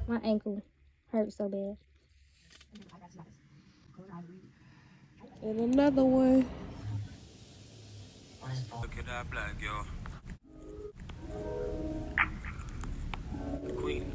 My ankle hurts so bad. And another one. Look at that black girl. Queen.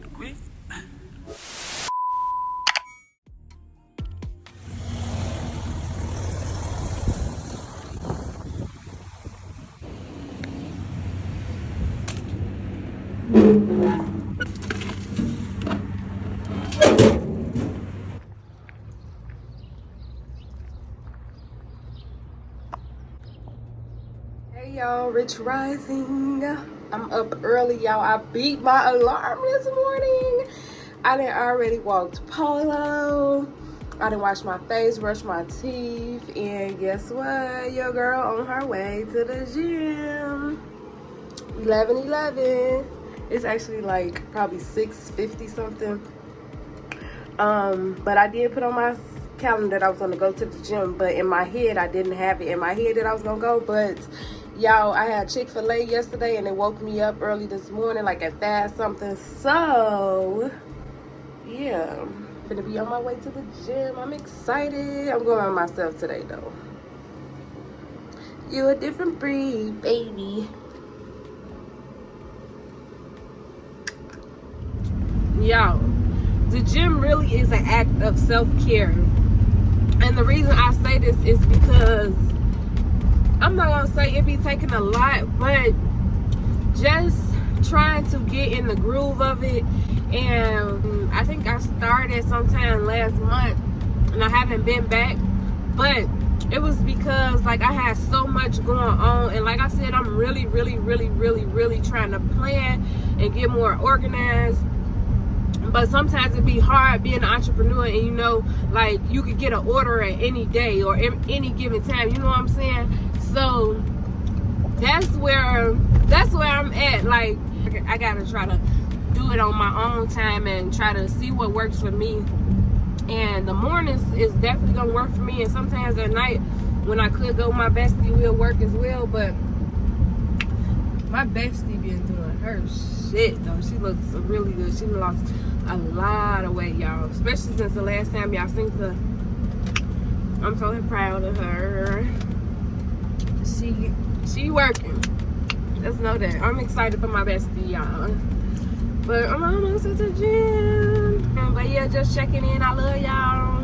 Hey y'all, Rich Rising. I'm up early, y'all. I beat my alarm this morning. I done already walked polo. I done washed my face, brushed my teeth, and guess what? Your girl on her way to the gym. 11:11. It's actually like probably 6:50 something. But I did put on my calendar that I was gonna go to the gym, but in my head I didn't have it in my head that I was gonna go. But y'all, I had Chick-fil-A yesterday and it woke me up early this morning, like at 5 something. So yeah, I'm gonna be on my way to the gym. I'm excited. I'm going by myself today though. You a different breed, baby. Y'all, the gym really is an act of self-care. And the reason I say this is because I'm not gonna say it be taking a lot, but just trying to get in the groove of it. And I think I started sometime last month and I haven't been back, but it was because like I had so much going on, and like I said, I'm really trying to plan and get more organized. But sometimes it be hard being an entrepreneur, and you know, like you could get an order at any day or any given time, you know what I'm saying? So that's where I'm at. Like I gotta try to do it on my own time and try to see what works for me. And the mornings is definitely gonna work for me, and sometimes at night when I could go, my bestie will work as well. But my bestie been doing her shit though. She looks really good. She lost a lot of weight, y'all, especially since the last time y'all seen her. I'm so proud of her. She working. Let's know that. I'm excited for my bestie, y'all. But I'm almost at the gym. But yeah, just checking in. I love y'all.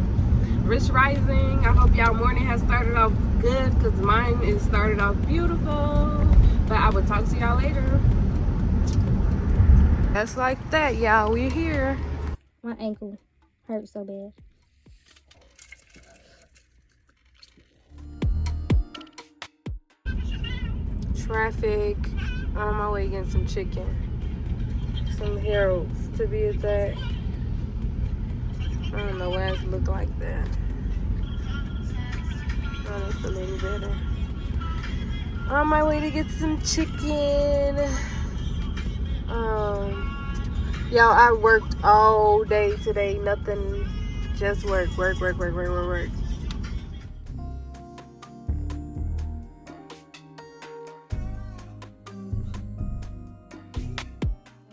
Rich Rising. I hope y'all morning has started off good, because mine is started off beautiful. But I will talk to y'all later. Just like that, y'all. We're here. My ankle hurts so bad. Traffic. On my way getting some chicken. Some Harold's to be exact. I don't know why it look like that. Oh, that's a little better. On my way to get some chicken. Y'all, I worked all day today. Nothing, just work. Oh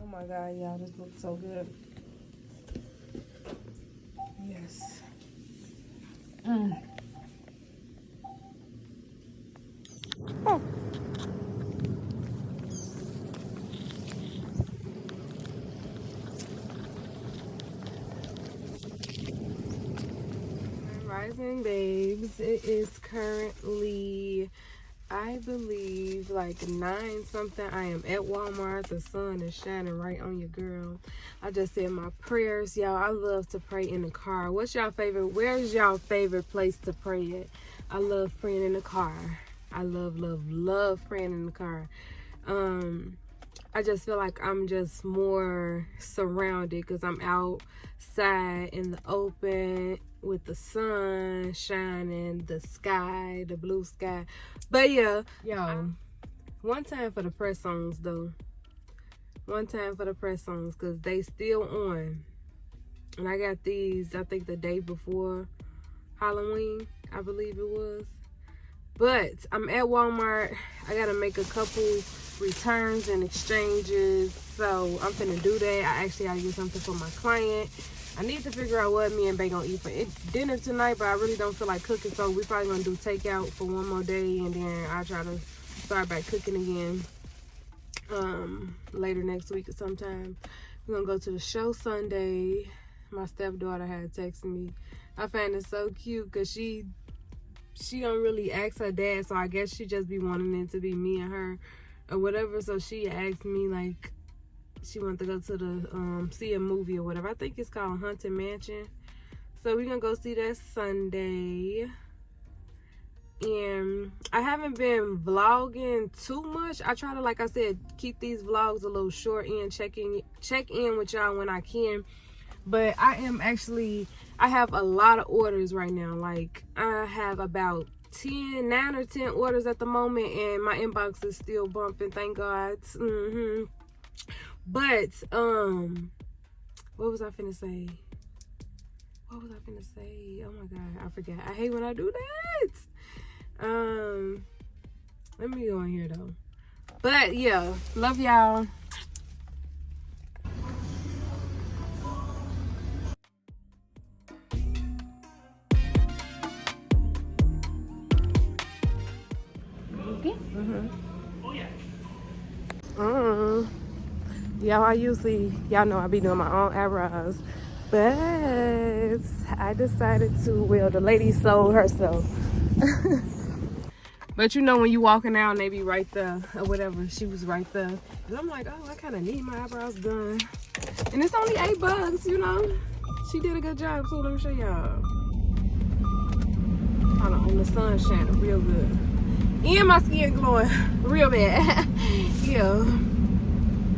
my God, y'all, this looks so good. Yes. Oh. Rising babes, it is currently, I believe, like 9 something. I am at Walmart. The sun is shining right on your girl. I just said my prayers, y'all. I love to pray in the car. What's y'all favorite? Where's y'all favorite place to pray at? I love praying in the car. I love praying in the car. I just feel like I'm just more surrounded because I'm outside in the open with the sun shining, the sky, the blue sky. But yeah, y'all, one time for the press songs though. One time for the press songs, because they still on. And I got these, I think the day before Halloween, I believe it was. But I'm at Walmart. I gotta make a couple returns and exchanges, so I'm finna do that. I actually gotta get something for my client. I need to figure out what me and Bae gonna eat for dinner tonight, but I really don't feel like cooking, so we probably gonna do takeout for one more day, and then I'll try to start back cooking again later next week or sometime. We're gonna go to the show Sunday. My stepdaughter had texted me. I find it so cute because she don't really ask her dad, so I guess she just be wanting it to be me and her or whatever. So she asked me, like, she wanted to go to the see a movie or whatever. I think it's called Haunted Mansion. So we're gonna go see that Sunday. And I haven't been vlogging too much. I try to, like I said, keep these vlogs a little short and check in with y'all when I can. But I have a lot of orders right now. Like, I have about 9 or 10 orders at the moment, and my inbox is still bumping, thank God. But what was I finna say? Oh my God, I forgot. I hate when I do that. Let me go in here though. But yeah, love y'all. Okay. Y'all know I be doing my own eyebrows, but I decided to, well, the lady sold herself. But you know when you walking out and they be right there or whatever, she was right there. And I'm like, oh, I kind of need my eyebrows done. And it's only $8, you know. She did a good job too. Let me show y'all. Hold on, the sun shining real good. And my skin glowing real bad. Yeah.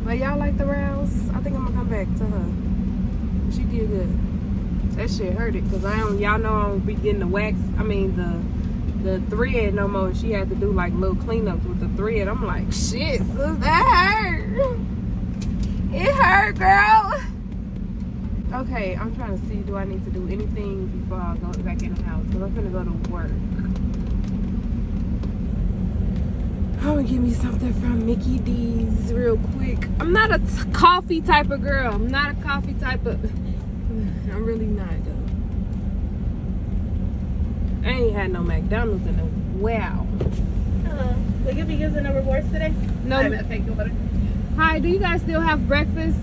But y'all like the brows? I think I'm gonna come back to her. She did good. That shit hurt it, cause y'all know I don't be getting the wax. I mean the thread no more. She had to do like little cleanups with the thread. I'm like, shit, sis, that hurt. It hurt, girl. Okay, I'm trying to see, do I need to do anything before I go back in the house? Cause I'm gonna go to work. I'm gonna give me something from Mickey D's real quick. I'm not a coffee type of girl. I'm really not though. I ain't had no McDonald's in a while. Hello. Will you be using the rewards today? No. Hi, do you guys still have breakfast?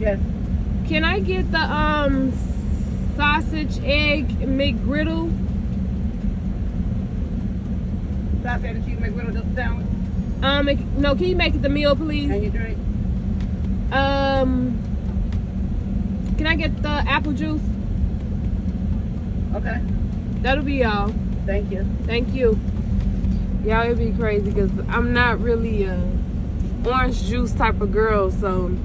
Yes. Can I get the sausage egg McGriddle? Sausage and cheese McGriddle sandwich. No, can you make it the meal, please? And you drink? Can I get the apple juice? Okay. That'll be all. Thank you. Thank you. Y'all, it'd be crazy because I'm not really a orange juice type of girl, so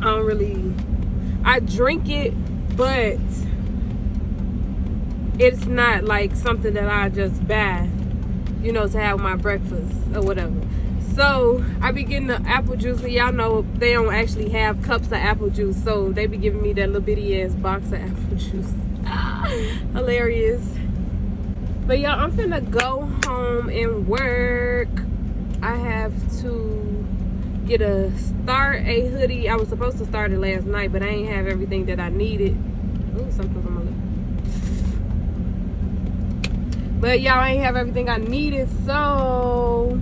I drink it, but it's not like something that I just buy, you know, to have my breakfast or whatever. So I be getting the apple juice, and y'all know they don't actually have cups of apple juice, so they be giving me that little bitty ass box of apple juice. Hilarious. But y'all, I'm finna go home and work. I have to start a hoodie. I was supposed to start it last night, but I ain't have everything that I needed. Ooh, something's on my lip. But y'all, I ain't have everything I needed, so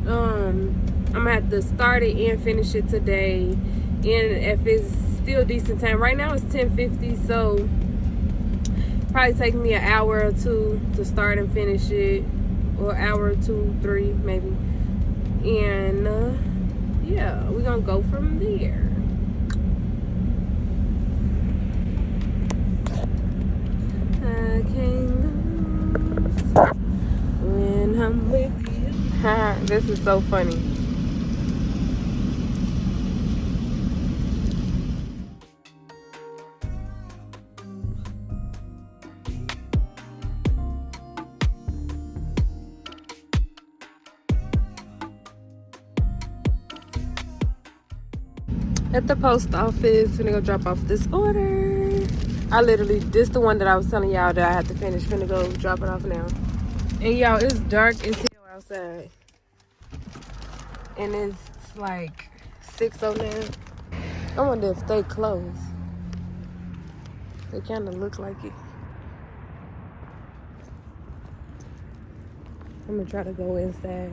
I'm gonna have to start it and finish it today. And if it's still decent time, right now it's 10:50, so probably take me an hour or two to start and finish it, or an hour or 2, 3 maybe. And yeah, we're gonna go from there. I can't lose when I'm with you. This is so funny. At the post office, gonna go drop off this order. I literally, this the one that I was telling y'all that I had to finish. Finna go drop it off now. And y'all, it's dark as hell outside. And it's like 6:09. I wonder if they closed. They kind of look like it. I'm gonna try to go inside.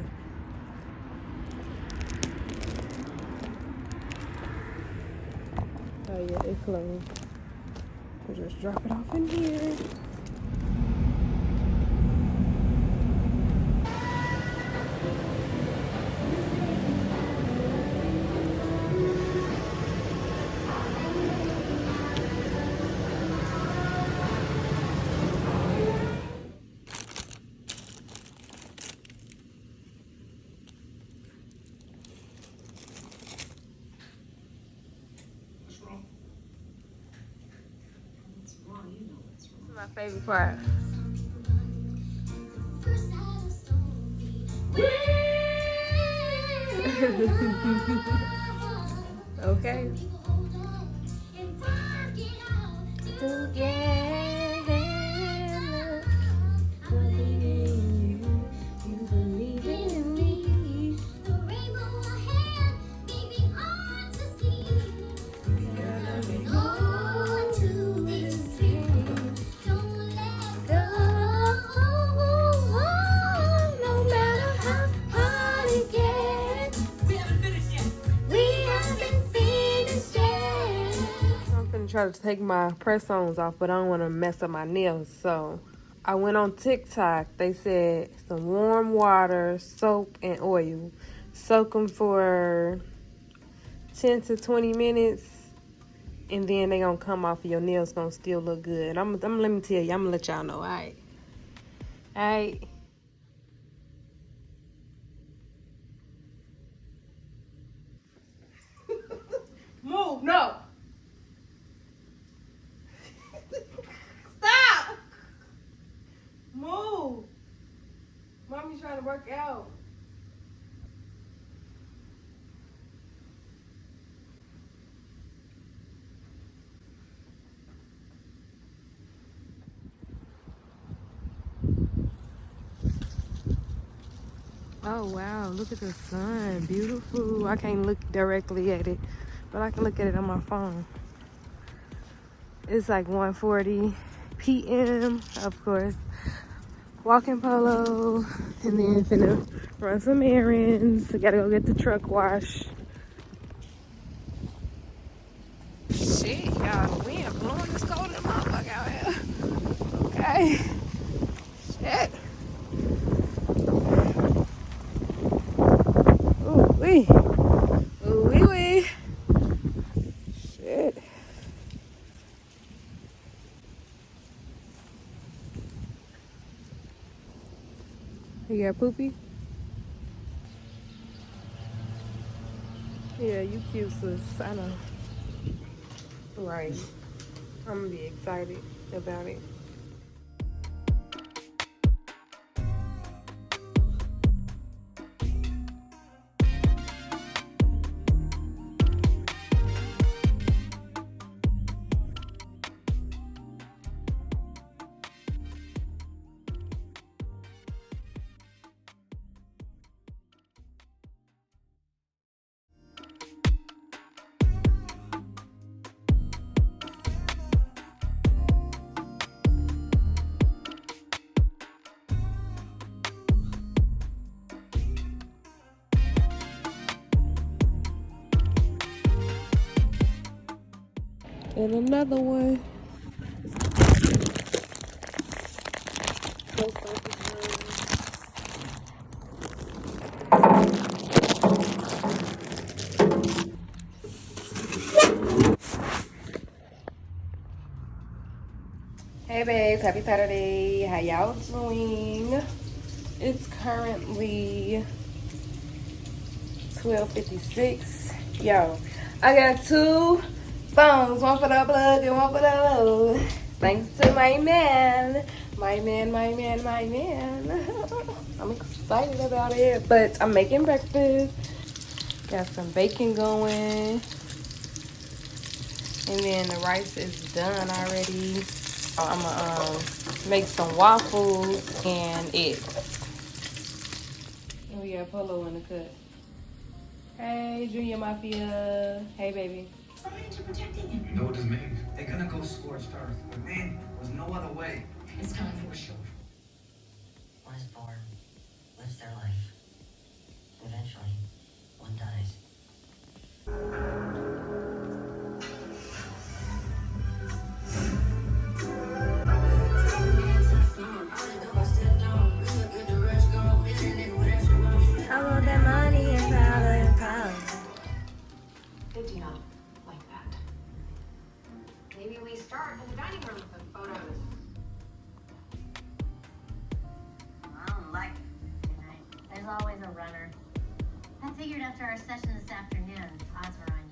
Oh yeah, they closed. We'll just drop it off in here. My favorite part. Okay. Try to take my press-ons off, but I don't want to mess up my nails, so I went on TikTok. They said some warm water, soap, and oil. Soak them for 10 to 20 minutes, and then they gonna come off and your nails gonna still look good. I'm let me tell you, I'm gonna let y'all know. All right. Move, no. Stop. Move. Mommy's trying to work out. Oh wow, look at the sun. Beautiful. I can't look directly at it, but I can look at it on my phone. It's like 1:40 p.m. of course. Walking polo, and then finna run some errands. I gotta go get the truck washed. Shit, y'all, the wind blowing this cold in the motherfucker out here. Okay. Shit. Ooh wee. Ooh wee wee. Shit. You got poopy? Yeah, you cute, sis. I know. Right. I'm gonna be excited about it. And another one. Hey babes, happy Saturday. How y'all doing? It's currently 12:56. Yo, I got two phones, one for the plug and one for the load. Thanks to my man. I'm excited about it, but I'm making breakfast. Got some bacon going. And then the rice is done already. I'm gonna make some waffles and eggs. Oh yeah, Polo in the cut. Hey, Junior Mafia. Hey, baby. Trying to protecting him. You know what this means? They're gonna go scorched earth. But man, there's no other way. It's time for a show. One is born, lives their life. Eventually, one dies. I want that money and power and power. They do not like that. Maybe we start in the dining room with the photos. I don't like it tonight. There's always a runner. I figured after our session this afternoon, odds were on